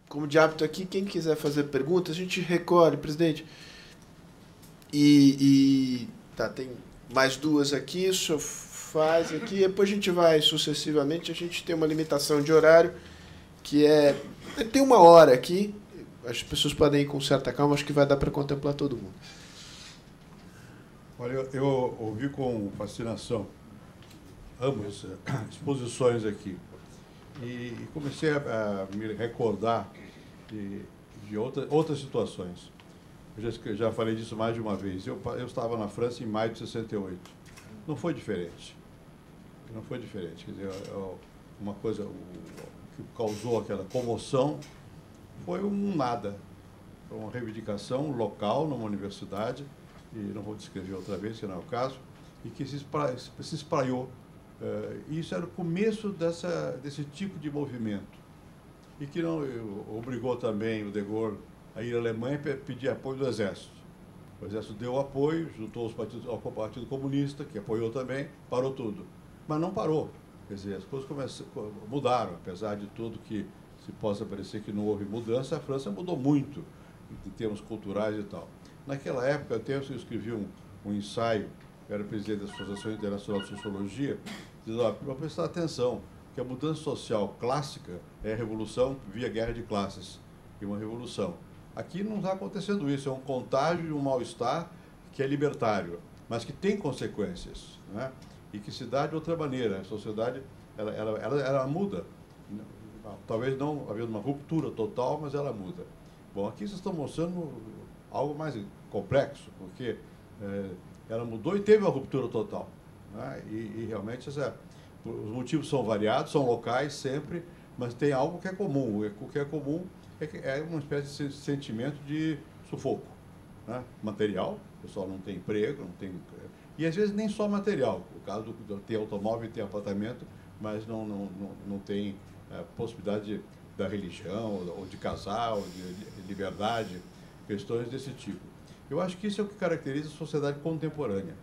como de hábito aqui, quem quiser fazer perguntas, a gente recolhe, presidente. Tá, tem mais duas aqui, o senhor faz aqui, depois a gente vai sucessivamente, a gente tem uma limitação de horário, que tem 1 hora aqui, as pessoas podem ir com certa calma, acho que vai dar para contemplar todo mundo. Olha, eu ouvi com fascinação ambas exposições aqui e comecei a me recordar de outras situações. Eu já falei disso mais de uma vez. Eu estava na França em maio de 68. Não foi diferente. Não foi diferente. Quer dizer, uma coisa que causou aquela comoção foi um nada. Foi uma reivindicação local numa universidade, e não vou descrever outra vez, que não é o caso, e que se espraiou. Isso era o começo desse tipo de movimento. E que obrigou também o De Gaulle a ir à Alemanha e pedir apoio do Exército. O Exército deu apoio, juntou os partidos ao Partido Comunista, que apoiou também, parou tudo. Mas não parou. Quer dizer, as coisas mudaram, apesar de tudo que se possa parecer que não houve mudança, a França mudou muito em termos culturais e tal. Naquela época, até eu escrevi um ensaio, eu era presidente da Associação Internacional de Sociologia, dizendo, para prestar atenção, que a mudança social clássica é a revolução via guerra de classes, e uma revolução. Aqui não está acontecendo isso, é um contágio de um mal-estar que é libertário, mas que tem consequências, né? E que se dá de outra maneira. A sociedade, ela muda. Talvez não havendo uma ruptura total, mas ela muda. Bom, aqui vocês estão mostrando algo mais complexo, porque ela mudou e teve uma ruptura total, né? E realmente os motivos são variados, são locais sempre, mas tem algo que é comum. O que é comum é uma espécie de sentimento de sufoco, né? Material, o pessoal não tem emprego, não tem... E às vezes nem só material. O caso do ter automóvel e ter apartamento, mas não tem possibilidade da religião, ou de casar, ou de liberdade, questões desse tipo. Eu acho que isso é o que caracteriza a sociedade contemporânea.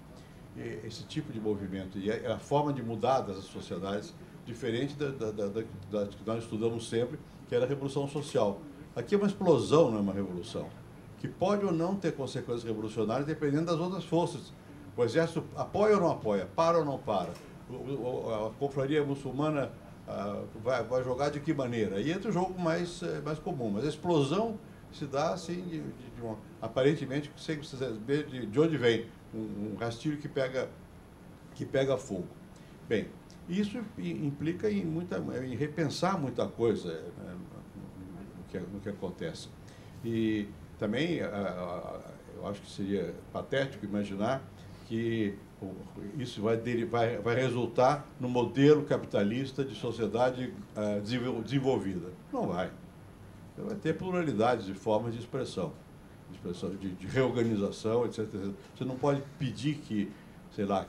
Esse tipo de movimento e a forma de mudar das sociedades, diferente da que nós estudamos sempre, que era a revolução social. Aqui é uma explosão, não é uma revolução, que pode ou não ter consequências revolucionárias dependendo das outras forças. O exército apoia ou não apoia, para ou não para. A confraria muçulmana vai jogar de que maneira? E entra o jogo mais comum, mas a explosão se dá assim, aparentemente, sem precisar ver de onde vem, um rastilho que pega fogo. Bem, isso implica em repensar muita coisa, né, no que acontece. E também, eu acho que seria patético imaginar que isso vai resultar no modelo capitalista de sociedade desenvolvida. Não vai. Vai ter pluralidade de formas de expressão de reorganização, etc. Você não pode pedir que, sei lá,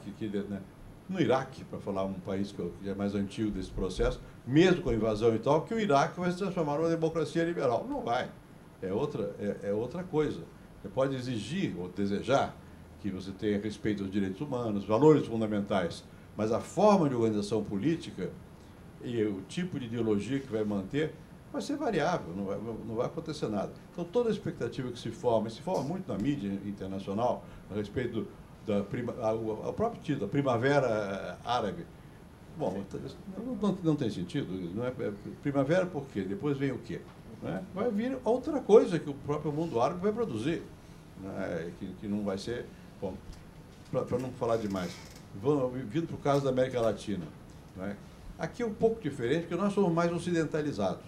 né, no Iraque, para falar um país que é mais antigo desse processo, mesmo com a invasão e tal, que o Iraque vai se transformar numa democracia liberal. Não vai. É outra coisa. Você pode exigir ou desejar que você tenha respeito aos direitos humanos, valores fundamentais, mas a forma de organização política e o tipo de ideologia que vai manter vai ser variável, não vai acontecer nada. Então, toda a expectativa que se forma muito na mídia internacional a respeito o próprio título, da Primavera Árabe. Bom, não tem sentido. Não é primavera por quê? Depois vem o quê? Né? Vai vir outra coisa que o próprio mundo árabe vai produzir, né? Que não vai ser... Bom, para não falar demais, vindo para o caso da América Latina, né? Aqui é um pouco diferente, porque nós somos mais ocidentalizados.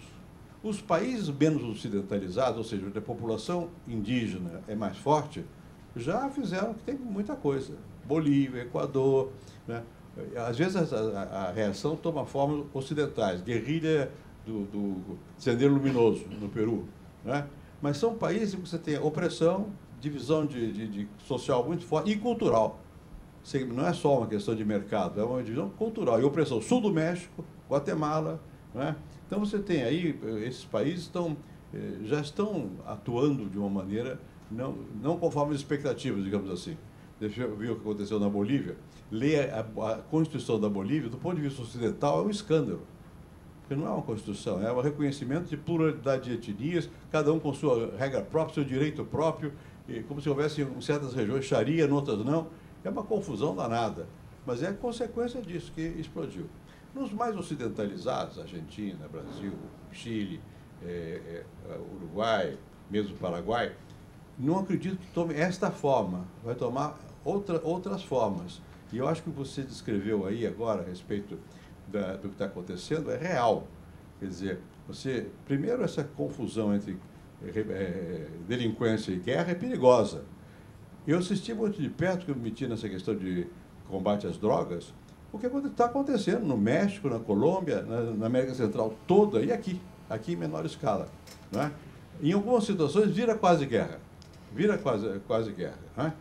Os países menos ocidentalizados, ou seja, onde a população indígena é mais forte, já fizeram que tem muita coisa. Bolívia, Equador, né? Às vezes a reação toma formas ocidentais, guerrilha do Sendero Luminoso, no Peru, né? Mas são países que você tem opressão, divisão de social muito forte e cultural. Não é só uma questão de mercado, é uma divisão cultural e opressão. Sul do México, Guatemala, né? Então você tem aí, esses países já estão atuando de uma maneira não conforme as expectativas, digamos assim. Deixa eu ver o que aconteceu na Bolívia. Ler a Constituição da Bolívia, do ponto de vista ocidental, é um escândalo. Porque não é uma Constituição, é um reconhecimento de pluralidade de etnias, cada um com sua regra própria, seu direito próprio, e como se houvesse em certas regiões Sharia, em outras não. É uma confusão danada, mas é a consequência disso que explodiu. Nos mais ocidentalizados, Argentina, Brasil, Chile, Uruguai, mesmo Paraguai, não acredito que tome esta forma, vai tomar outras formas. E eu acho que você descreveu aí agora a respeito do que está acontecendo é real. Quer dizer, primeiro, essa confusão entre delinquência e guerra é perigosa. Eu assisti muito de perto, que eu me meti nessa questão de combate às drogas, o que está acontecendo no México, na Colômbia, na América Central toda e aqui em menor escala. Né? Em algumas situações vira quase guerra. Vira quase guerra. Né?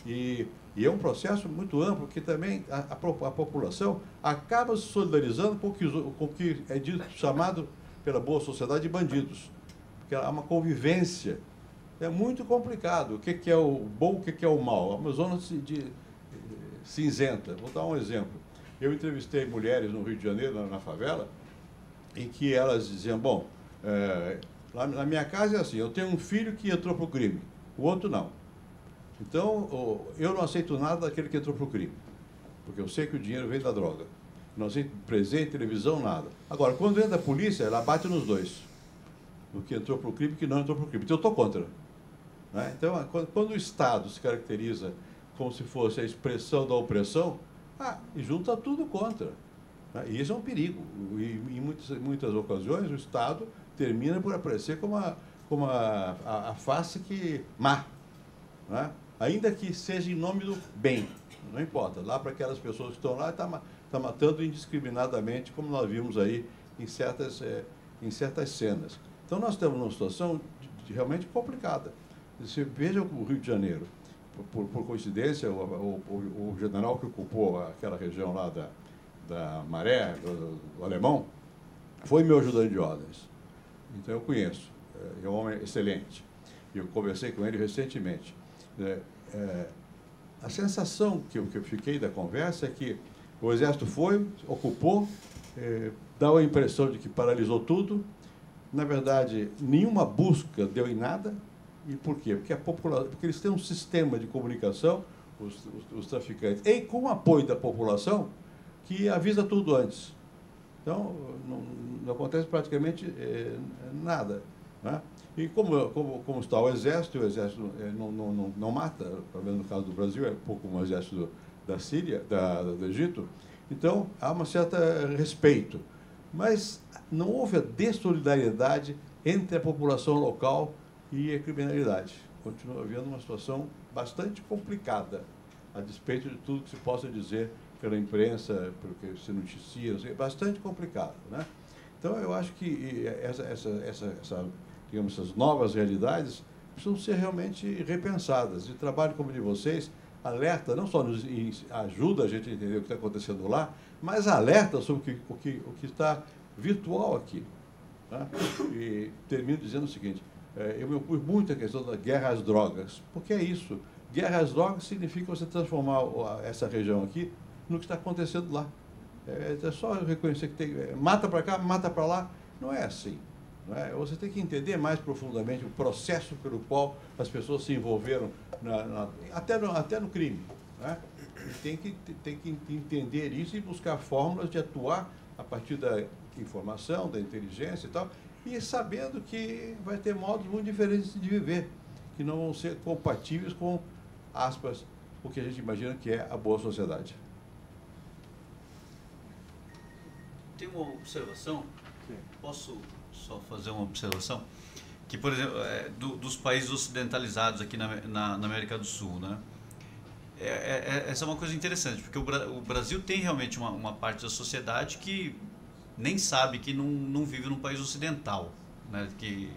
E é um processo muito amplo que também a população acaba se solidarizando com o que é dito, chamado pela boa sociedade de bandidos. Porque há uma convivência. É muito complicado. O que é o bom, o que é o mal? É uma zona cinzenta. Vou dar um exemplo. Eu entrevistei mulheres no Rio de Janeiro, na favela, em que elas diziam, bom, lá na minha casa é assim, eu tenho um filho que entrou para o crime, o outro não. Então, eu não aceito nada daquele que entrou para o crime, porque eu sei que o dinheiro vem da droga. Não aceito presente, televisão, nada. Agora, quando entra a polícia, ela bate nos dois. No que entrou para o crime e que não entrou para o crime. Então, eu estou contra. Né? Então, quando o Estado se caracteriza como se fosse a expressão da opressão, e junta tudo contra. Né? E isso é um perigo. E em muitas ocasiões, o Estado termina por aparecer como a face má. Né? Ainda que seja em nome do bem, não importa. Lá para aquelas pessoas que estão lá, está matando indiscriminadamente, como nós vimos aí em certas cenas. Então, nós estamos numa situação realmente complicada. Você veja o Rio de Janeiro. Por coincidência, o general que ocupou aquela região lá da Maré, do Alemão, foi meu ajudante de ordens. Então, eu conheço. É um homem excelente. Eu conversei com ele recentemente. A sensação que eu fiquei da conversa é que o Exército ocupou, dá a impressão de que paralisou tudo. Na verdade, nenhuma busca deu em nada. E por quê? Porque eles têm um sistema de comunicação, os traficantes, e com o apoio da população, que avisa tudo antes. Então, não acontece praticamente nada. Né? E como está o Exército não mata, pelo menos no caso do Brasil, é um pouco como o Exército da Síria, do Egito, então há um certo respeito. Mas não houve a dessolidariedade entre a população local e a criminalidade. Continua havendo uma situação bastante complicada, a despeito de tudo que se possa dizer pela imprensa, porque se noticia, bastante complicado. Né? Então, eu acho que digamos, essas novas realidades precisam ser realmente repensadas. E o trabalho como o de vocês alerta, não só ajuda a gente a entender o que está acontecendo lá, mas alerta sobre o que está virtual aqui. Né? E termino dizendo o seguinte, eu me opus muito à questão da guerra às drogas, porque é isso. Guerra às drogas significa você transformar essa região aqui no que está acontecendo lá. É só reconhecer que mata para cá, mata para lá. Não é assim. Não é? Você tem que entender mais profundamente o processo pelo qual as pessoas se envolveram, até no crime. Né? Tem que entender isso e buscar fórmulas de atuar a partir da informação, da inteligência e tal, e sabendo que vai ter modos muito diferentes de viver, que não vão ser compatíveis com, aspas, o que a gente imagina que é a boa sociedade. Tem uma observação? Sim. Posso só fazer uma observação? Que, por exemplo, dos países ocidentalizados aqui na América do Sul, né? Essa é uma coisa interessante, porque o Brasil tem realmente uma parte da sociedade que nem sabe que não vive num país ocidental, né? Que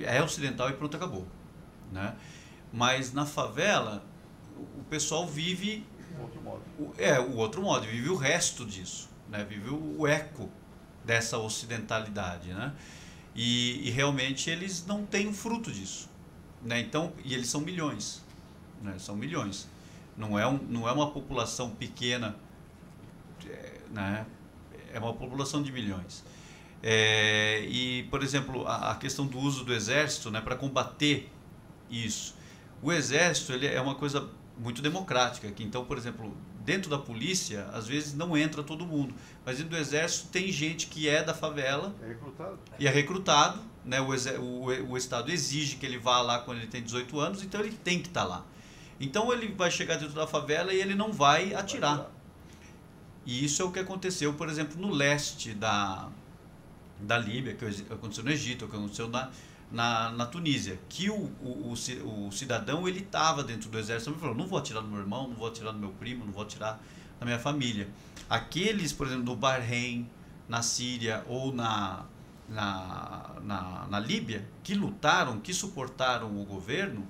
é ocidental e pronto, acabou. Né? Mas na favela, o pessoal vive o outro modo, vive o resto disso, né? Vive o eco dessa ocidentalidade, né? E realmente eles não têm o fruto disso, né? Então, e eles são milhões, né? São milhões, não é uma população pequena, né? é uma população de milhões. E, por exemplo, a questão do uso do exército, né, para combater isso. O exército ele é uma coisa muito democrática. Que, então, por exemplo, dentro da polícia, às vezes não entra todo mundo. Mas dentro do exército tem gente que é da favela e é recrutado. Né, o Estado exige que ele vá lá quando ele tem 18 anos, então ele tem que estar lá. Então ele vai chegar dentro da favela e ele não vai atirar. E isso é o que aconteceu, por exemplo, no leste da Líbia, que aconteceu no Egito, que aconteceu na Tunísia, que o cidadão ele estava dentro do exército e falou: não vou atirar no meu irmão, não vou atirar no meu primo, não vou atirar na minha família. Aqueles, por exemplo, no Bahrein, na Síria ou na Líbia, que lutaram, que suportaram o governo,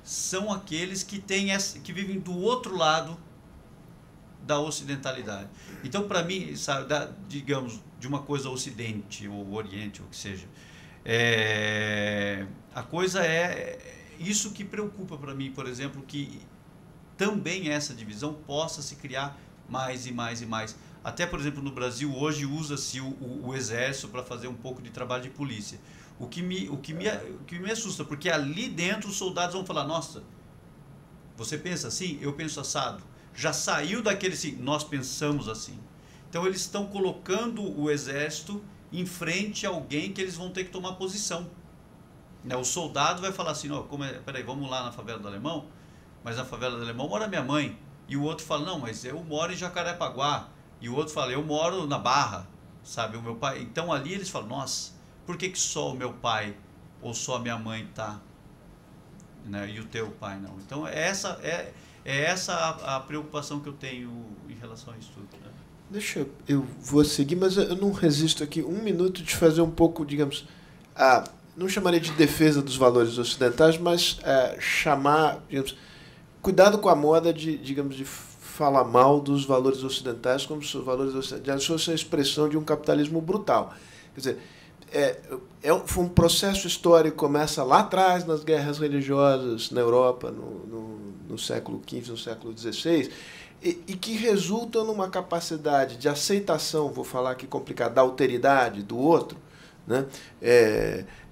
são aqueles que vivem do outro lado da ocidentalidade. Então, para mim, sabe, digamos, de uma coisa ocidente ou oriente, ou o que seja, a coisa é isso que preocupa para mim, por exemplo, que também essa divisão possa se criar mais e mais e mais. Até, por exemplo, no Brasil, hoje usa-se o exército para fazer um pouco de trabalho de polícia. O que me assusta, porque ali dentro os soldados vão falar: nossa, você pensa assim, eu penso assado. Já saiu daquele assim, nós pensamos assim. Então eles estão colocando o exército em frente a alguém que eles vão ter que tomar posição. Né? O soldado vai falar assim: peraí, vamos lá na favela do Alemão, mas na favela do Alemão mora minha mãe. E o outro fala: não, mas eu moro em Jacarepaguá. E o outro fala: eu moro na Barra, sabe, o meu pai. Então ali eles falam: nossa, por que só o meu pai ou só a minha mãe está, né, e o teu pai não? Então essa a preocupação que eu tenho em relação a isso tudo. Né? Eu vou seguir, mas eu não resisto aqui um minuto de fazer um pouco, digamos, não chamaria de defesa dos valores ocidentais, mas chamar, digamos, cuidado com a moda de falar mal dos valores ocidentais, como se os valores ocidentais fossem a expressão de um capitalismo brutal. Quer dizer, foi um processo histórico que começa lá atrás, nas guerras religiosas na Europa, no século XV, no século XVI, e que resulta numa capacidade de aceitação, vou falar aqui complicado, da alteridade do outro, né?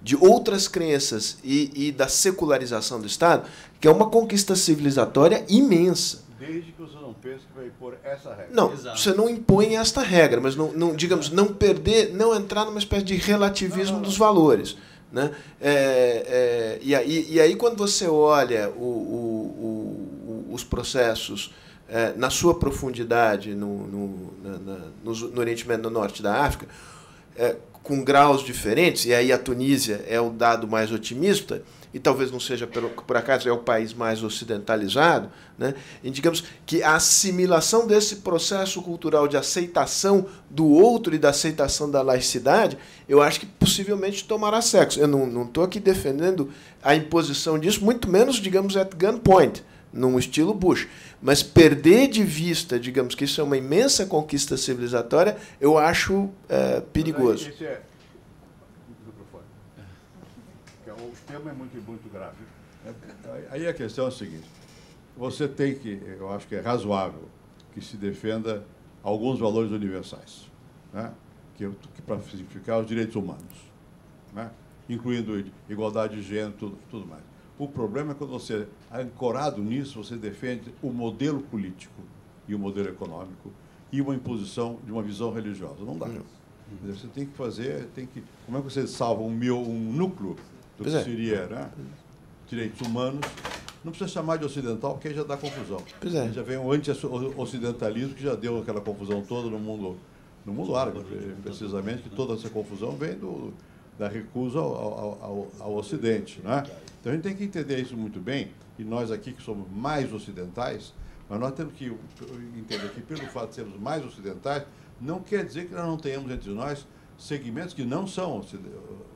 De outras crenças e da secularização do Estado, que é uma conquista civilizatória imensa. Desde que você não pense que vai impor essa regra. Não, exato. Você não impõe esta regra, mas digamos, não perder, não entrar numa espécie de relativismo dos valores. Né? E aí, quando você olha os processos na sua profundidade no Oriente Médio, no norte da África, com graus diferentes, e aí a Tunísia é o dado mais otimista, e talvez não seja, por acaso, é o país mais ocidentalizado, né? E digamos que a assimilação desse processo cultural de aceitação do outro e da aceitação da laicidade, eu acho que possivelmente tomará sexo. Eu não estou aqui defendendo a imposição disso, muito menos, digamos, at gunpoint, num estilo Bush. Mas perder de vista, digamos, que isso é uma imensa conquista civilizatória, eu acho perigoso. O tema é muito grave. Aí a questão é a seguinte: você tem que, eu acho que é razoável que se defenda alguns valores universais, né? que para significar os direitos humanos, né? Incluindo igualdade de gênero, tudo mais. O problema é quando você, ancorado nisso, você defende o modelo político e o modelo econômico e uma imposição de uma visão religiosa. Não dá. Você tem que fazer, como é que você salva um núcleo do que seria, né, direitos humanos? Não precisa chamar de ocidental, porque aí já dá confusão. Já vem o anti-ocidentalismo, que já deu aquela confusão toda no mundo árabe, precisamente, que toda essa confusão vem da recusa ao Ocidente. Né? Então a gente tem que entender isso muito bem, e nós aqui que somos mais ocidentais, mas nós temos que entender que, pelo fato de sermos mais ocidentais, não quer dizer que nós não tenhamos entre nós segmentos que não são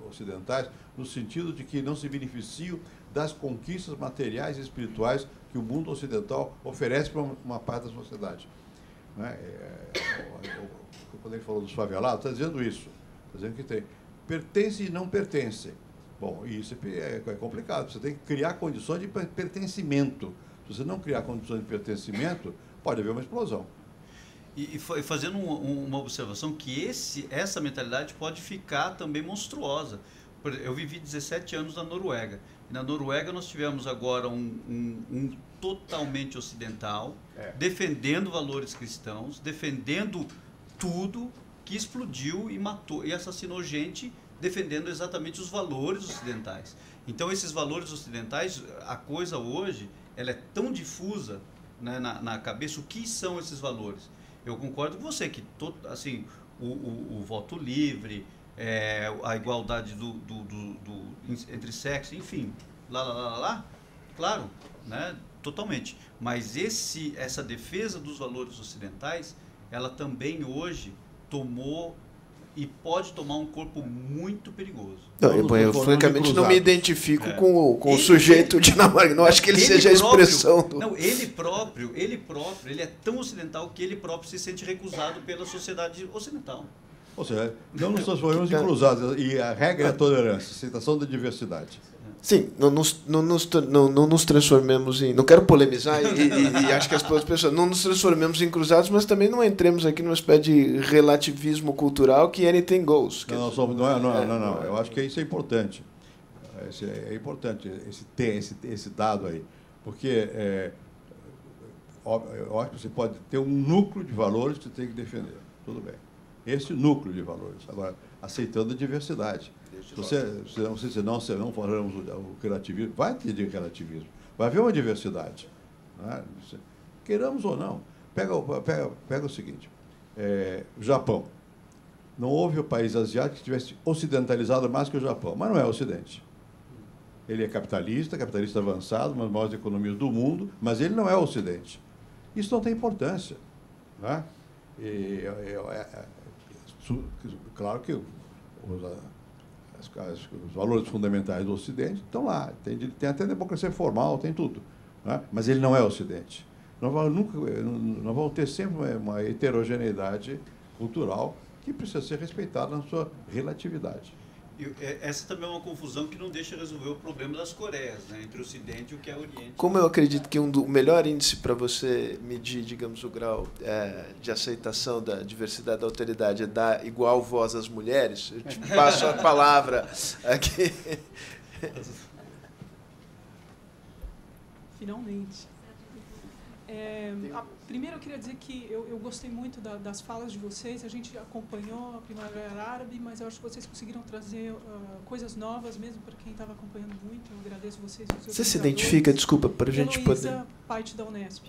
ocidentais, no sentido de que não se beneficiam das conquistas materiais e espirituais que o mundo ocidental oferece para uma parte da sociedade. Né? Quando ele falou dos favelados, está dizendo isso. Está dizendo que tem. Pertence e não pertence. Bom, isso é complicado. Você tem que criar condições de pertencimento. Se você não criar condições de pertencimento, pode haver uma explosão. E fazendo uma observação que essa mentalidade pode ficar também monstruosa. Eu vivi 17 anos na Noruega. E na Noruega nós tivemos agora um totalmente ocidental, defendendo valores cristãos, defendendo tudo, que explodiu e matou e assassinou gente defendendo exatamente os valores ocidentais. Então esses valores ocidentais, a coisa hoje, ela é tão difusa, né, na cabeça. O que são esses valores? Eu concordo com você que assim, o voto livre, a igualdade entre sexos, enfim, claro, né, totalmente. Mas essa defesa dos valores ocidentais, ela também hoje tomou e pode tomar um corpo muito perigoso. Não, eu francamente não me identifico com o sujeito dinamarquês. Não acho que ele seja a expressão do... Não, ele próprio, ele é tão ocidental que ele próprio se sente recusado pela sociedade ocidental. Ou seja, não nos transformamos em cruzados. E a regra é a tolerância, aceitação da diversidade. Sim, não nos transformemos em... Não quero polemizar e acho que as pessoas... Não nos transformemos em cruzados, mas também não entremos aqui numa espécie de relativismo cultural que anything goes. Não. Eu acho que isso é importante. É importante esse dado aí. Porque eu acho que você pode ter um núcleo de valores que você tem que defender. Tudo bem. Esse núcleo de valores. Agora, aceitando a diversidade. Se não falamos o relativismo, vai ter de relativismo, vai haver uma diversidade, né? Queiramos ou não. Pega o seguinte, o Japão. Não houve um país asiático que tivesse ocidentalizado mais que o Japão, mas não é o Ocidente. Ele é capitalista avançado, uma das maiores economias do mundo, mas ele não é o Ocidente. Isso não tem importância, né? Claro que os valores fundamentais do Ocidente estão lá. Tem até democracia formal, tem tudo, né? Mas ele não é o Ocidente. Nós vamos ter sempre uma heterogeneidade cultural que precisa ser respeitada na sua relatividade. Essa também é uma confusão que não deixa resolver o problema das Coreias, né? Entre o Ocidente e o que é o Oriente. Como eu acredito que o melhor índice para você medir, digamos, o grau de aceitação da diversidade da alteridade é dar igual voz às mulheres, eu te passo a palavra aqui. Finalmente. Primeiro eu queria dizer que eu gostei muito das falas de vocês. A gente acompanhou a Primavera Árabe, mas eu acho que vocês conseguiram trazer coisas novas mesmo para quem estava acompanhando muito. Eu agradeço vocês. Você se identifica, desculpa, para a gente poder... Heloísa Paiti da Unesp.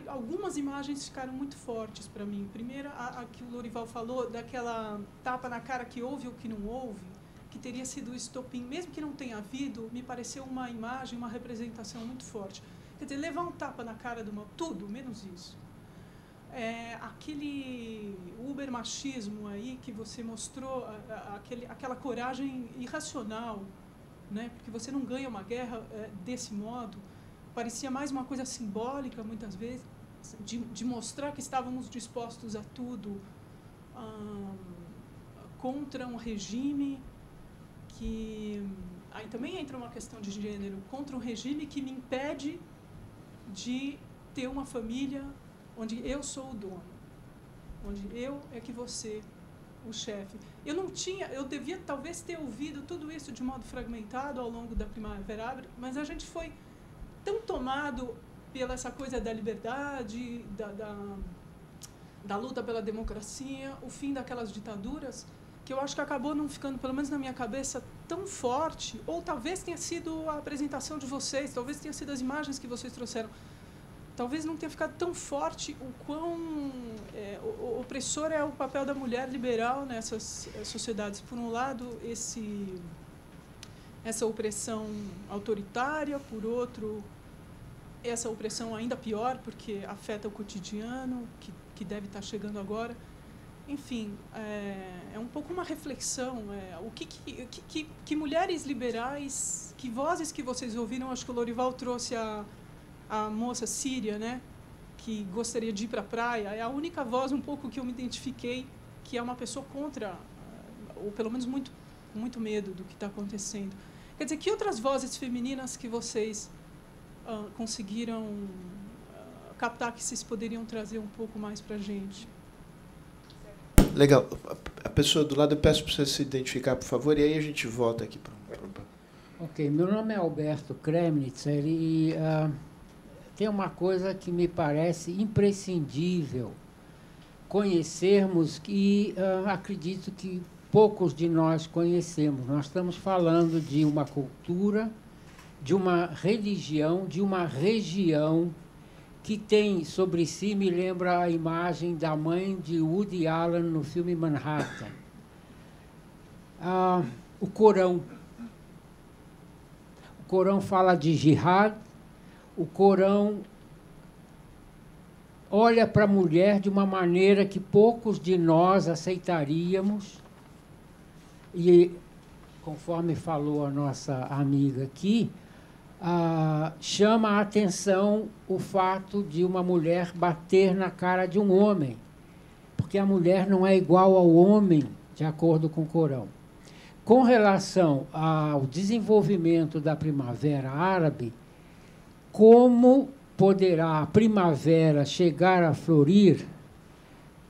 Algumas imagens ficaram muito fortes para mim. Primeiro, a que o Lorival falou, daquela tapa na cara que houve ou que não houve, que teria sido o estopim, mesmo que não tenha havido, me pareceu uma imagem, uma representação muito forte. Quer dizer, levar um tapa na cara do mal, tudo, menos isso. Aquele uber-machismo aí que você mostrou, aquela coragem irracional, né? Porque você não ganha uma guerra desse modo, parecia mais uma coisa simbólica, muitas vezes, de mostrar que estávamos dispostos a tudo contra um regime que... Aí também entra uma questão de gênero, contra um regime que me impede de ter uma família onde eu sou o dono, onde eu é que você, o chefe. Eu devia talvez ter ouvido tudo isso de modo fragmentado ao longo da Primavera Árabe, mas a gente foi tão tomado pela essa coisa da liberdade, da luta pela democracia, o fim daquelas ditaduras, que eu acho que acabou não ficando, pelo menos na minha cabeça, tão forte, ou talvez tenha sido a apresentação de vocês, talvez tenha sido as imagens que vocês trouxeram, talvez não tenha ficado tão forte o quão opressor é o papel da mulher liberal nessas sociedades. Por um lado, essa opressão autoritária, por outro, essa opressão ainda pior, porque afeta o cotidiano, que deve estar chegando agora. Enfim, é um pouco uma reflexão. Que mulheres liberais, que vozes que vocês ouviram? Acho que o Lorival trouxe a moça síria, né, que gostaria de ir para a praia. É a única voz um pouco que eu me identifiquei, que é uma pessoa contra, ou pelo menos muito, muito medo do que está acontecendo. Quer dizer, que outras vozes femininas que vocês conseguiram captar que vocês poderiam trazer um pouco mais para a gente. Legal. A pessoa do lado, eu peço para você se identificar, por favor, e aí a gente volta aqui para... Ok, meu nome é Alberto Kremnitzer e tem uma coisa que me parece imprescindível conhecermos e acredito que poucos de nós conhecemos. Nós estamos falando de uma cultura, de uma religião, de uma região que tem sobre si, me lembra a imagem da mãe de Woody Allen no filme Manhattan. O Corão. O Corão fala de jihad, o Corão olha para a mulher de uma maneira que poucos de nós aceitaríamos. E, conforme falou a nossa amiga aqui, chama a atenção o fato de uma mulher bater na cara de um homem, porque a mulher não é igual ao homem, de acordo com o Corão. Com relação ao desenvolvimento da primavera árabe, como poderá a primavera chegar a florir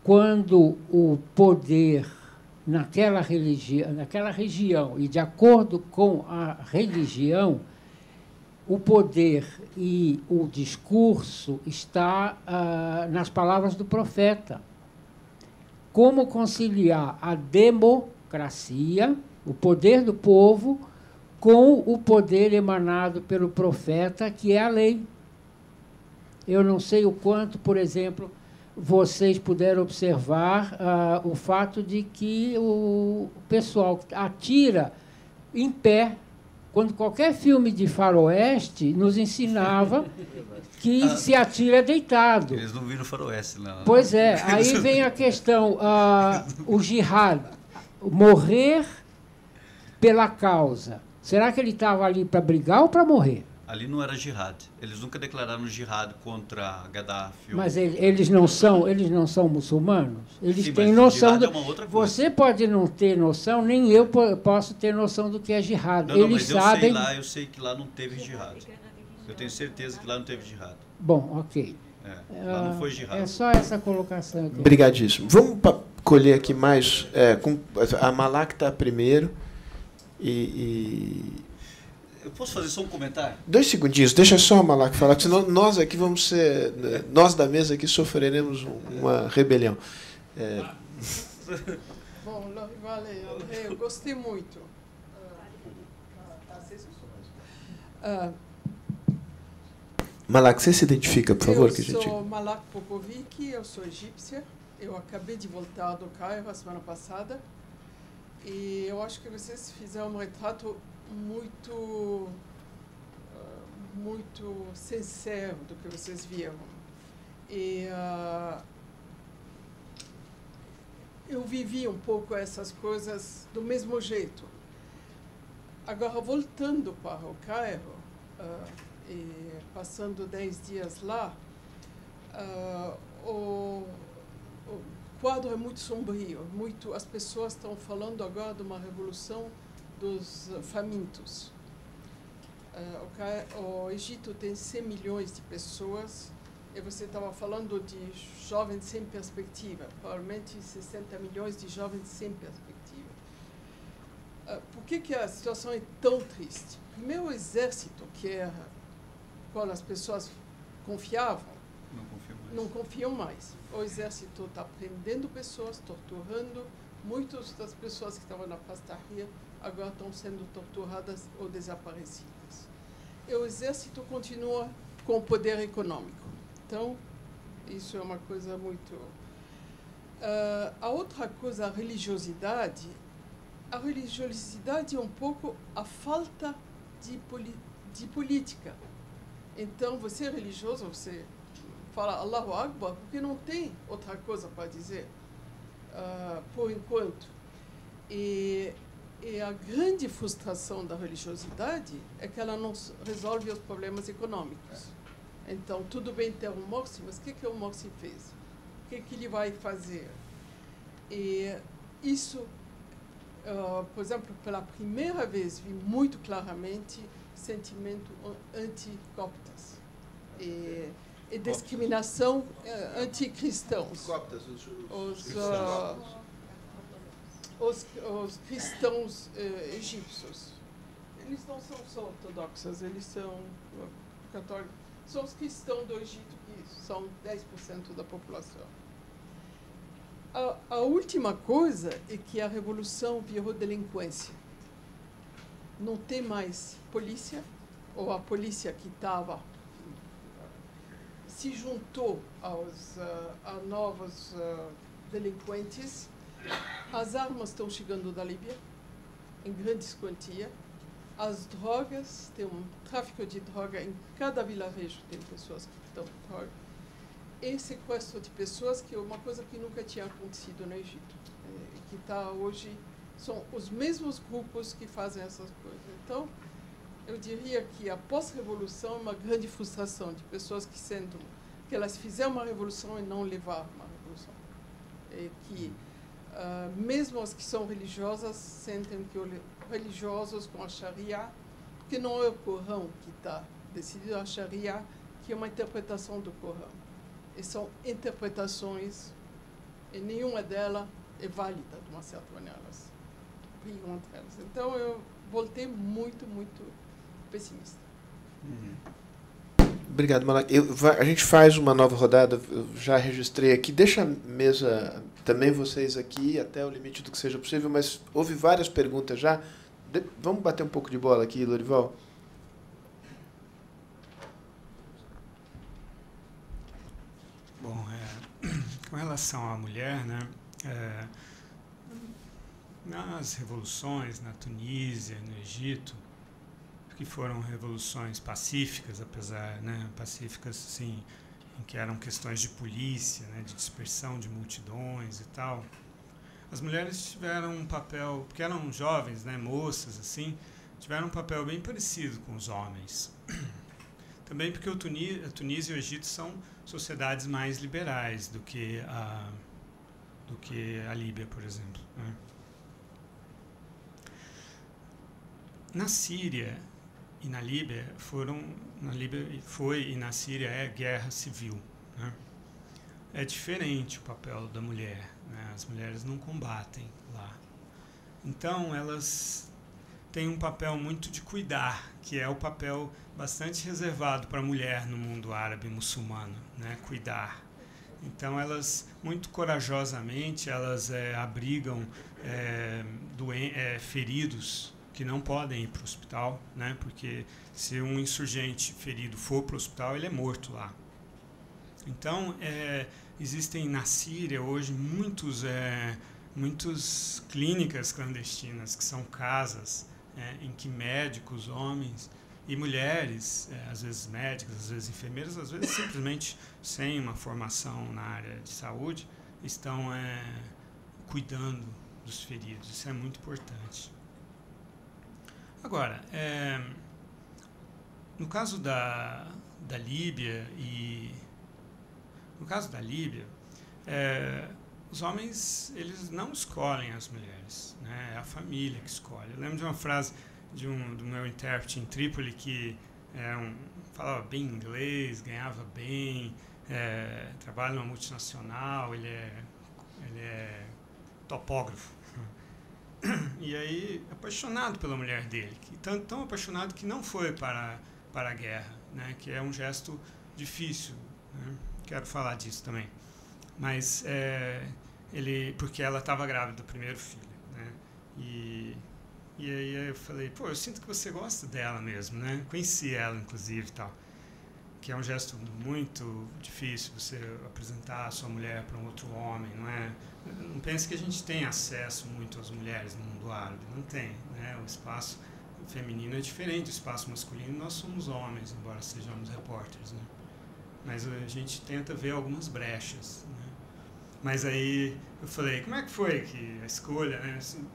quando o poder naquela região, e de acordo com a religião, o poder e o discurso está nas palavras do profeta. Como conciliar a democracia, o poder do povo, com o poder emanado pelo profeta, que é a lei. Eu não sei o quanto, por exemplo, vocês puderam observar o fato de que o pessoal atira em pé, quando qualquer filme de faroeste nos ensinava que se atira deitado. Eles não viram faroeste, não. Pois é, aí vem a questão, o jihad, morrer pela causa. Será que ele estava ali para brigar ou para morrer? Ali não era jihad. Eles nunca declararam jihad contra Gaddafi. Mas eles não são muçulmanos? Eles Sim, têm mas noção. jihad é uma outra coisa. Você pode não ter noção, nem eu posso ter noção do que é jihad. Não, eles mas sabem. eu sei que lá não teve jihad. Eu tenho certeza que lá não teve jihad. Bom, ok. Lá não foi jihad. É só essa colocação aqui. Obrigadíssimo. Vamos colher aqui mais. A Malak está primeiro. Eu posso fazer só um comentário? 2 segundinhos, deixa só a Malak falar, senão nós aqui vamos ser. Nós da mesa aqui sofreremos uma rebelião. Bom, valeu. Eu gostei muito. Malak, você se identifica, por favor? Eu sou Malak Popovic, eu sou egípcia. Eu acabei de voltar do Cairo a semana passada. E eu acho que vocês fizeram um retrato muito sincero do que vocês viram. E eu vivi um pouco essas coisas do mesmo jeito. Agora, voltando para o Cairo, e passando 10 dias lá, o quadro é muito sombrio. As pessoas estão falando agora de uma revolução dos famintos. O Egito tem 100 milhões de pessoas e você estava falando de jovens sem perspectiva, provavelmente 60 milhões de jovens sem perspectiva. Por que a situação é tão triste? Primeiro, o exército, que era quando as pessoas confiavam, não confiam mais. O exército está prendendo pessoas, torturando. Muitas das pessoas que estavam na pastaria agora estão sendo torturadas ou desaparecidas. E o exército continua com o poder econômico. Então, isso é uma coisa muito... a outra coisa, a religiosidade. A religiosidade é um pouco a falta de política. Então, você é religioso, você fala Allahu Akbar, porque não tem outra coisa para dizer, por enquanto. E a grande frustração da religiosidade é que ela não resolve os problemas econômicos. Então, tudo bem ter o Morsi, mas o que o Morsi fez? O que ele vai fazer? E isso, por exemplo, pela primeira vez, vi muito claramente sentimento anti-coptas. E e discriminação anticristãos. Coptas, os cristãos egípcios. Eles não são só ortodoxos, eles são católicos. São os cristãos do Egito, que são 10% da população. A última coisa é que a revolução virou delinquência. Não tem mais polícia, ou a polícia que estava se juntou a novos delinquentes. As armas estão chegando da Líbia, em grandes quantias. As drogas, tem um tráfico de droga em cada vilarejo, tem pessoas que estão com droga. E sequestro de pessoas, que é uma coisa que nunca tinha acontecido no Egito. Que está hoje, são os mesmos grupos que fazem essas coisas. Então, eu diria que a pós-revolução é uma grande frustração de pessoas que sentem que elas fizeram uma revolução e não levaram uma revolução. E que, mesmo as que são religiosas, sentem que os religiosos com a Sharia, porque não é o Corão que está decidido, a Sharia, que é uma interpretação do Corão. E são interpretações, e nenhuma delas é válida, de uma certa maneira. Elas brigam entre elas. Então, eu voltei muito, muito pessimista. Obrigado, Malak. A gente faz uma nova rodada, eu já registrei aqui. Deixa a mesa, também vocês aqui, até o limite do que seja possível, mas houve várias perguntas já. Vamos bater um pouco de bola aqui, Lorival? Bom, com relação à mulher, né, nas revoluções na Tunísia, no Egito, que foram revoluções pacíficas, apesar, né, pacíficas, assim, em que eram questões de polícia, né, de dispersão de multidões e tal, as mulheres tiveram um papel, porque eram jovens, né, moças, assim, tiveram um papel bem parecido com os homens. Também porque a Tunísia e o Egito são sociedades mais liberais do que a Líbia, por exemplo, né. Na Síria e na Líbia foi e na Síria é guerra civil, né? É diferente o papel da mulher, né? As mulheres não combatem lá. Então elas têm um papel muito de cuidar, que é o papel bastante reservado para a mulher no mundo árabe muçulmano, né? Cuidar. Então elas muito corajosamente elas abrigam feridos que não podem ir para o hospital, né? Porque se um insurgente ferido for para o hospital, ele é morto lá. Então, existem na Síria hoje muitas clínicas clandestinas, que são casas em que médicos, homens e mulheres, às vezes médicos, às vezes enfermeiras, às vezes simplesmente sem uma formação na área de saúde, estão cuidando dos feridos. Isso é muito importante. Agora, no caso da Líbia os homens eles não escolhem as mulheres, né? É a família que escolhe. Eu lembro de uma frase do meu intérprete em Trípoli que falava bem inglês, ganhava bem, trabalha numa multinacional, ele é topógrafo. E aí, apaixonado pela mulher dele, tão apaixonado que não foi para a guerra, né? Que é um gesto difícil, né? Quero falar disso também. Mas porque ela estava grávida do primeiro filho, né? E aí eu falei, pô, eu sinto que você gosta dela mesmo, né? Conheci ela, inclusive, e tal. Que é um gesto muito difícil, você apresentar a sua mulher para um outro homem, não é? Não pense que a gente tem acesso muito às mulheres no mundo árabe, não tem, né? O espaço feminino é diferente do espaço masculino, nós somos homens, embora sejamos repórteres, né? Mas a gente tenta ver algumas brechas, né? Mas aí eu falei, como é que foi que a escolha, né? Assim,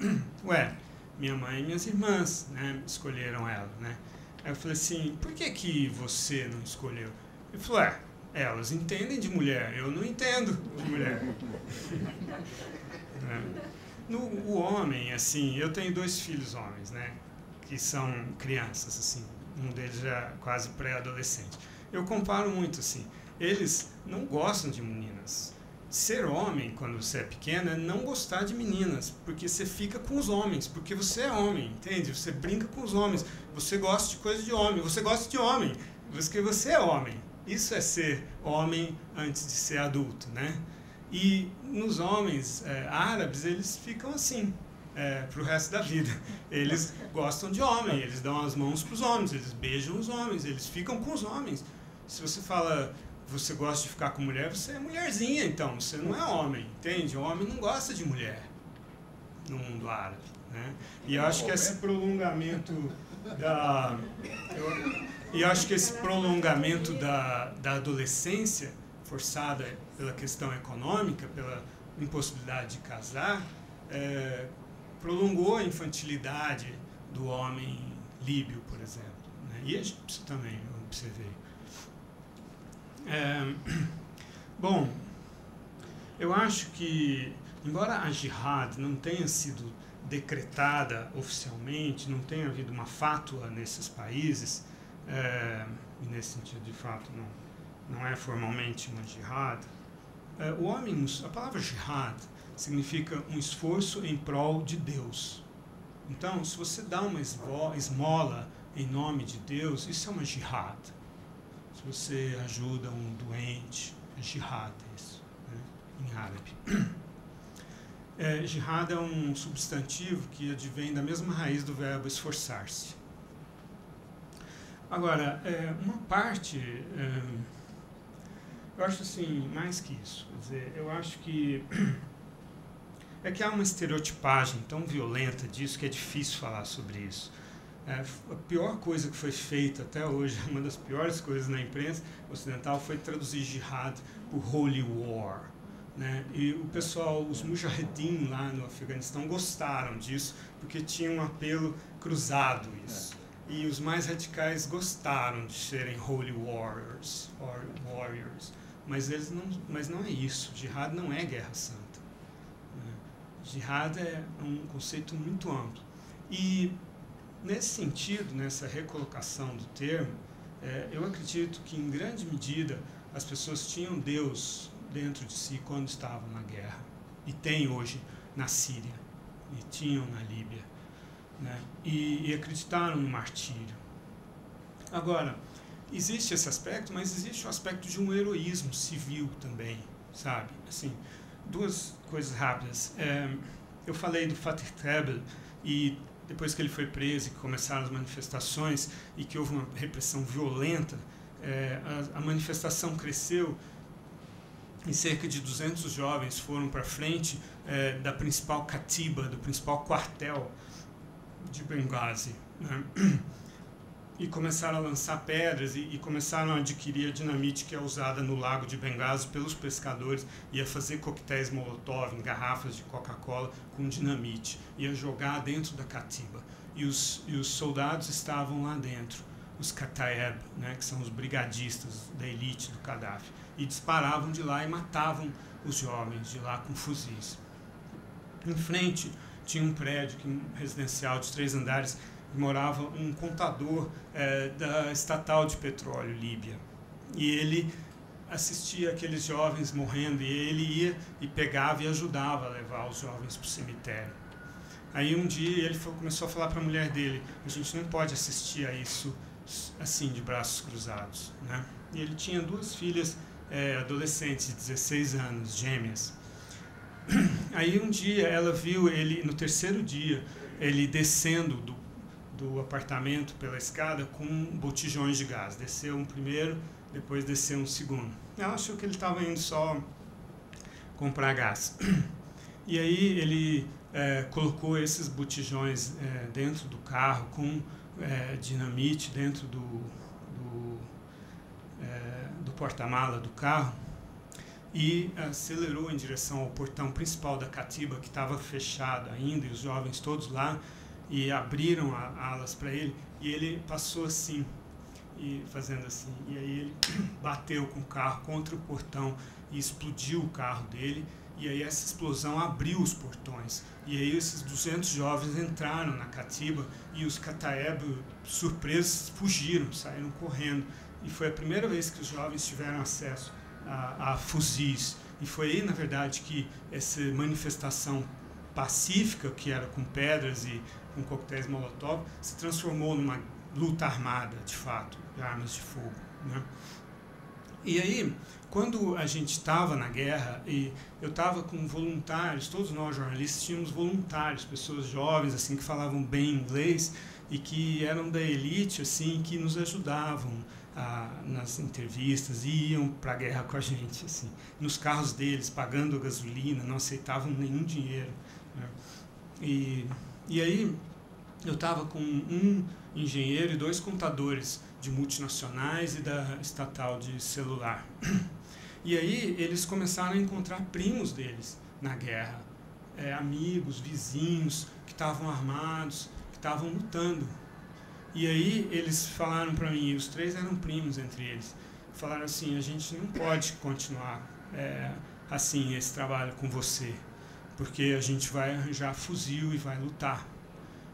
minha mãe e minhas irmãs, né, escolheram ela, né? Aí eu falei assim, por que você não escolheu? Ele falou, elas entendem de mulher, eu não entendo de mulher. O homem, assim, eu tenho 2 filhos homens, né, que são crianças, assim, um deles já quase pré-adolescente. Eu comparo muito, assim, eles não gostam de meninas. Ser homem, quando você é pequeno, é não gostar de meninas, porque você fica com os homens, porque você é homem, entende? Você brinca com os homens, você gosta de coisa de homem, você gosta de homem, porque você é homem. Isso é ser homem antes de ser adulto, né? E nos homens árabes, eles ficam assim, pro resto da vida. Eles gostam de homem, eles dão as mãos para os homens, eles beijam os homens, eles ficam com os homens. Se você fala, você gosta de ficar com mulher, você é mulherzinha, então, você não é homem, entende? O homem não gosta de mulher no mundo árabe, né? E eu acho que esse prolongamento da adolescência forçada pela questão econômica, pela impossibilidade de casar, prolongou a infantilidade do homem líbio, por exemplo, né? E egípcio também, eu observei. Bom, eu acho que, embora a jihad não tenha sido decretada oficialmente, não tenha havido uma fátua nesses países, e nesse sentido, de fato, não é formalmente uma jihad, a palavra jihad significa um esforço em prol de Deus. Então, se você dá uma esmola em nome de Deus, isso é uma jihad. Se você ajuda um doente, é jihad isso, né, em árabe. Jihad é um substantivo que advém da mesma raiz do verbo esforçar-se. Agora, uma parte, eu acho assim, mais que isso, quer dizer, eu acho que há uma estereotipagem tão violenta disso que é difícil falar sobre isso. A pior coisa que foi feita até hoje, uma das piores coisas na imprensa ocidental, foi traduzir jihad por holy war, né? E o pessoal, os mujahedin lá no Afeganistão gostaram disso, porque tinha um apelo cruzado isso. E os mais radicais gostaram de serem holy warriors, mas não é isso. Jihad não é guerra santa, né? Jihad é um conceito muito amplo. E nesse sentido, nessa recolocação do termo, eu acredito que, em grande medida, as pessoas tinham Deus dentro de si quando estavam na guerra. E tem hoje na Síria, e tinham na Líbia, né? E acreditaram no martírio. Agora, existe esse aspecto, mas existe o aspecto de um heroísmo civil também, sabe? Assim, duas coisas rápidas. Eu falei do Fatih Tebel, e depois que ele foi preso e que começaram as manifestações e que houve uma repressão violenta, a manifestação cresceu e cerca de 200 jovens foram para frente da principal catiba, do principal quartel de Benghazi, né? E começaram a lançar pedras e começaram a adquirir a dinamite que é usada no lago de Benghazi pelos pescadores, e a fazer coquetéis Molotov em garrafas de Coca-Cola com dinamite, e a jogar dentro da catiba. E os soldados estavam lá dentro, os Kataeb, né, que são os brigadistas da elite do Gaddafi, e disparavam de lá e matavam os jovens de lá com fuzis. Em frente tinha um prédio residencial de 3 andares, morava um contador da estatal de petróleo Líbia, e ele assistia aqueles jovens morrendo, e ele ia e pegava e ajudava a levar os jovens para o cemitério. Aí um dia ele começou a falar para a mulher dele: a gente não pode assistir a isso assim, de braços cruzados, né? E ele tinha 2 filhas adolescentes de 16 anos, gêmeas. Aí um dia ela viu ele, no 3º dia, ele descendo do apartamento pela escada com botijões de gás. Desceu um primeiro, depois desceu um segundo. Ela achou que ele estava indo só comprar gás. E aí ele colocou esses botijões dentro do carro com dinamite dentro do porta-mala do carro, e acelerou em direção ao portão principal da catiba, que estava fechado ainda, e os jovens todos lá, e abriram alas para ele, e ele passou assim, e fazendo assim, e aí ele bateu com o carro contra o portão e explodiu o carro dele, E aí essa explosão abriu os portões. E aí esses 200 jovens entraram na Catiba e os Kataeb, surpresos, fugiram, saíram correndo. E foi a primeira vez que os jovens tiveram acesso a fuzis. E foi aí, na verdade, que essa manifestação pacífica, que era com pedras e com coquetéis Molotov, se transformou numa luta armada, de fato, de armas de fogo, né? E aí, quando a gente estava na guerra, e eu estava com voluntários, todos nós jornalistas tínhamos voluntários, pessoas jovens assim que falavam bem inglês e que eram da elite, assim, que nos ajudavam nas entrevistas, e iam para a guerra com a gente, assim, nos carros deles, pagando a gasolina, não aceitavam nenhum dinheiro, né? E aí eu estava com um engenheiro e 2 contadores de multinacionais e da estatal de celular. E aí eles começaram a encontrar primos deles na guerra, amigos, vizinhos que estavam armados, que estavam lutando. E aí eles falaram para mim, os 3 eram primos entre eles, falaram assim: a gente não pode continuar assim esse trabalho com você, porque a gente vai arranjar fuzil e vai lutar.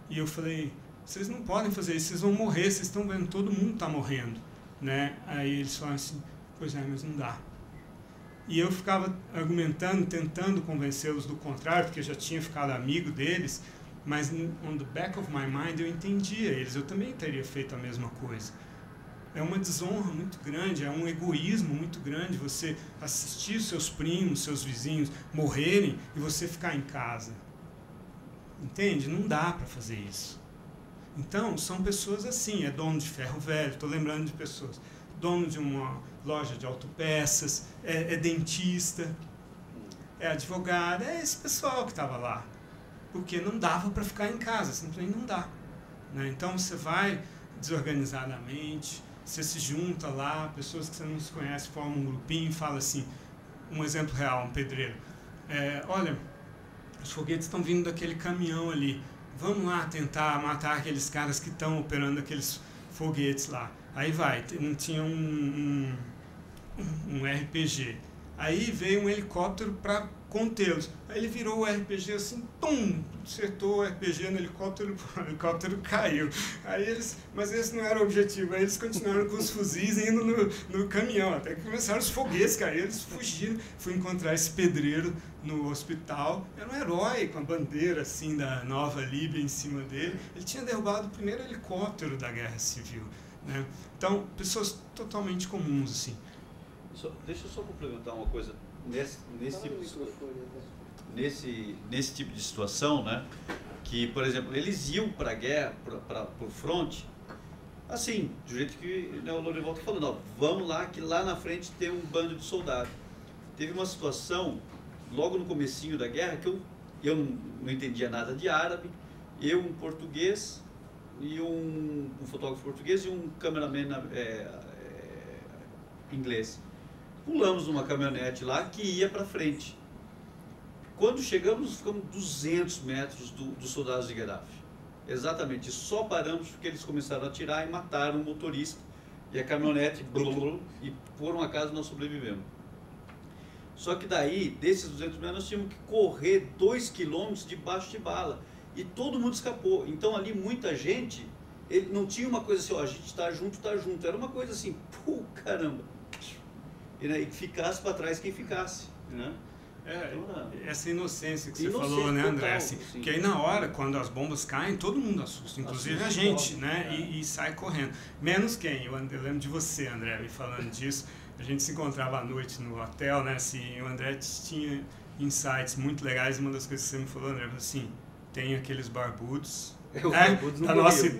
E eu falei: vocês não podem fazer isso, vocês vão morrer, vocês estão vendo, todo mundo está morrendo, né? Aí eles falaram assim: pois é, mas não dá. E eu ficava argumentando, tentando convencê-los do contrário, porque eu já tinha ficado amigo deles, mas on the back of my mind eu entendia eles, eu também teria feito a mesma coisa. É uma desonra muito grande, é um egoísmo muito grande você assistir os seus primos, seus vizinhos morrerem e você ficar em casa. Entende? Não dá para fazer isso. Então, são pessoas assim, é dono de ferro velho, estou lembrando de pessoas, dono de uma loja de autopeças, é dentista, é advogado, é esse pessoal que estava lá. Porque não dava para ficar em casa, simplesmente não dá, né? Então, você vai desorganizadamente, você se junta lá, pessoas que você não se conhece formam um grupinho e fala assim, um exemplo real, um pedreiro, olha, os foguetes estão vindo daquele caminhão ali, vamos lá tentar matar aqueles caras que estão operando aqueles foguetes lá. Aí vai, tinha um RPG. Aí veio um helicóptero para contê-los. Aí ele virou o RPG assim, pum, acertou o RPG no helicóptero, o helicóptero caiu. Aí mas esse não era o objetivo. Aí eles continuaram com os fuzis indo no caminhão, até que começaram os foguetes cair, eles fugiram. Fui encontrar esse pedreiro no hospital, era um herói com a bandeira assim da Nova Líbia em cima dele. Ele tinha derrubado o primeiro helicóptero da Guerra Civil, né? Então, pessoas totalmente comuns assim. Deixa eu só complementar uma coisa nesse tipo de situação, né? Que, por exemplo, eles iam para a guerra, para o fronte, assim, do jeito que, né, o Lorival está falando, ó, vamos lá, que lá na frente tem um bando de soldados. Teve uma situação, logo no comecinho da guerra, que eu não entendia nada de árabe, eu, um português, e um fotógrafo português e um cameraman inglês. Pulamos numa caminhonete lá que ia para frente. Quando chegamos, ficamos 200 metros dos soldados de Gaddafi. Exatamente, só paramos porque eles começaram a atirar e mataram o motorista. E a caminhonete, e por um acaso nós sobrevivemos. Só que daí, desses 200 metros, nós tínhamos que correr 2 quilômetros debaixo de bala. E todo mundo escapou. Então ali muita gente, ele não tinha uma coisa assim, ó, a gente está junto. Era uma coisa assim, pô, caramba. E, né, e ficasse para trás quem ficasse, né? Essa inocência que você falou, né, André? Assim, que aí na hora, quando as bombas caem, todo mundo assusta, inclusive a gente, né? E sai correndo. Menos quem? Eu lembro de você, André, me falando disso. A gente se encontrava à noite no hotel, né? Assim, o André tinha insights muito legais. Uma das coisas que você me falou, André, assim, tem aqueles barbudos,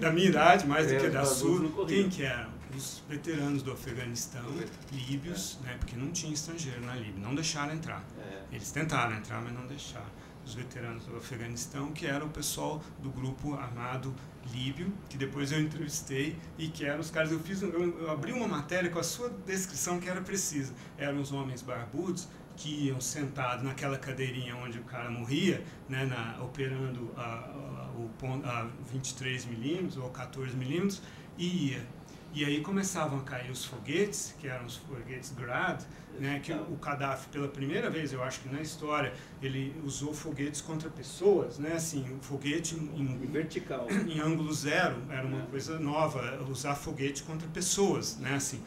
da minha idade, mais do que da sua. Quem que eram? Os veteranos do Afeganistão, líbios, né, porque não tinha estrangeiro na Líbia, não deixaram entrar. Eles tentaram entrar, mas não deixaram. Os veteranos do Afeganistão, que era o pessoal do grupo armado líbio, que depois eu entrevistei, e que eram os caras, eu abri uma matéria com a sua descrição que era precisa. Eram os homens barbudos que iam sentados naquela cadeirinha onde o cara morria, né, operando a 23 milímetros ou 14 milímetros, e ia. E aí começavam a cair os foguetes, que eram os foguetes Grad, né, que o Gaddafi, pela primeira vez, eu acho que na história, ele usou foguetes contra pessoas, né, assim, um foguete em vertical, em ângulo zero, era uma coisa nova, usar foguete contra pessoas, né, assim.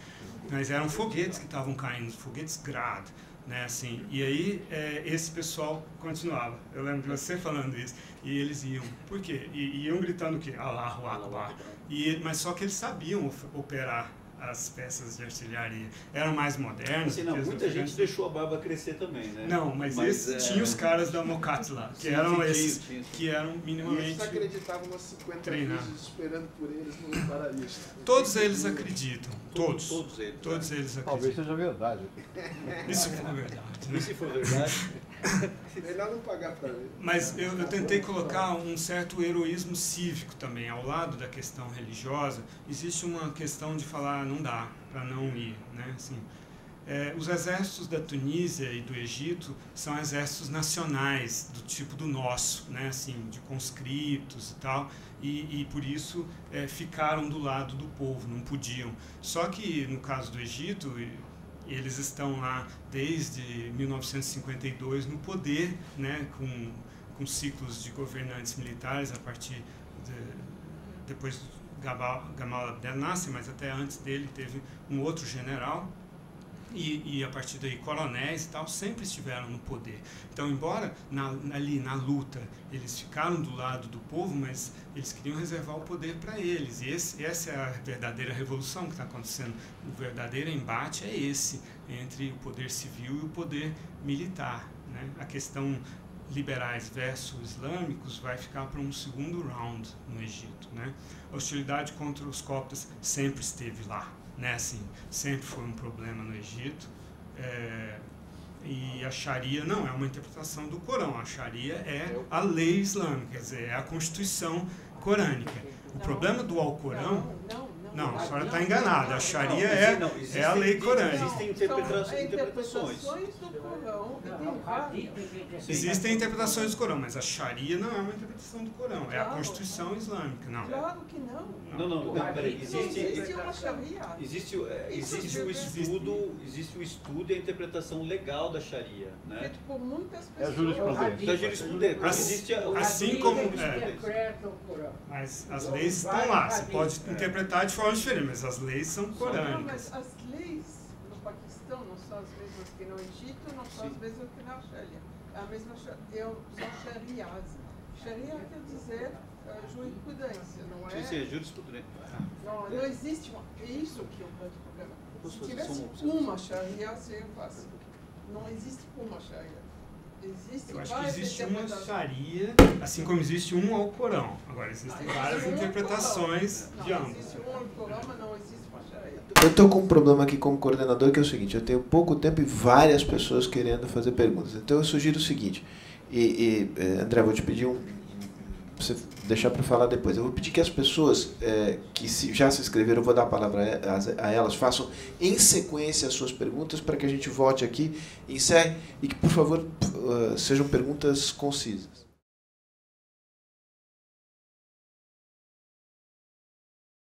Mas eram foguetes que estavam caindo, foguetes Grad, né, assim. E aí esse pessoal continuava. Eu lembro de você falando isso. E eles iam. Por quê? Iam gritando o quê? Allahu Akbar. Mas só que eles sabiam operar as peças de artilharia. Eram mais modernos. Assim, não, muita gente deixou a barba crescer também, né? Não, mas tinha os caras da Mokat lá, que eram esses, que eram minimamente eles acreditavam umas 50 treinados. vezes esperando por eles no paraíso. Todos eles acreditam. Todos eles acreditam. Talvez seja verdade. E se for verdade? E se for verdade? Melhor não pagar para ver. Mas eu tentei colocar um certo heroísmo cívico também, ao lado da questão religiosa. Existe uma questão de falar, não dá para não ir, né? Assim, os exércitos da Tunísia e do Egito são exércitos nacionais, do tipo do nosso, né? Assim, de conscritos e tal, e por isso ficaram do lado do povo, não podiam. Só que, no caso do Egito, eles estão lá desde 1952 no poder, né, com ciclos de governantes militares a partir depois do Gamal Abdel Nasser, mas até antes dele teve um outro general e a partir daí coronéis e tal sempre estiveram no poder. Então, embora ali na luta eles ficaram do lado do povo, mas eles queriam reservar o poder para eles. E essa é a verdadeira revolução que está acontecendo. O verdadeiro embate é esse, entre o poder civil e o poder militar, né? A questão liberais versus islâmicos vai ficar para um segundo round no Egito, né? A hostilidade contra os coptas sempre esteve lá, né? Assim, sempre foi um problema no Egito. E a Sharia não é uma interpretação do Corão. A Sharia é a lei islâmica, quer dizer, é a Constituição corânica. O problema do Alcorão... Não, a senhora está enganada. A Sharia é a lei corânica. Existem interpretações. Do Corão, e tem várias. Existem interpretações do Corão, mas a Sharia não é uma interpretação do Corão, é a Constituição Islâmica, não. Claro que não. Não, peraí. Existe uma Sharia. Existe o estudo e a interpretação legal da Sharia, né? Feito por muitas pessoas. É jurisprudência. Da jurisprudência. Existe Assim como... Mas as leis estão lá, você pode interpretar de forma diferente, mas as leis são corânicas. Mas as leis no Paquistão não são as mesmas que no Egito, não são as mesmas que na Sharia. É a mesma são Sharias. Sharia quer dizer jurisprudência, não é? Sim, jurisprudência. Não existe é isso que é o grande problema. Se tivesse uma Sharia, seria fácil. Não existe uma Sharia. Eu acho que existe uma Sharia, assim como existe um Alcorão. Agora, existem várias interpretações de ambos. Existe um Alcorão, mas não existe uma Sharia. Eu estou com um problema aqui como coordenador, que é o seguinte: eu tenho pouco tempo e várias pessoas querendo fazer perguntas. Então eu sugiro o seguinte, André, vou te pedir você deixar para falar depois. Eu vou pedir que as pessoas que já se inscreveram, eu vou dar a palavra a elas, façam em sequência as suas perguntas para que a gente vote aqui, encerre e que, por favor, sejam perguntas concisas.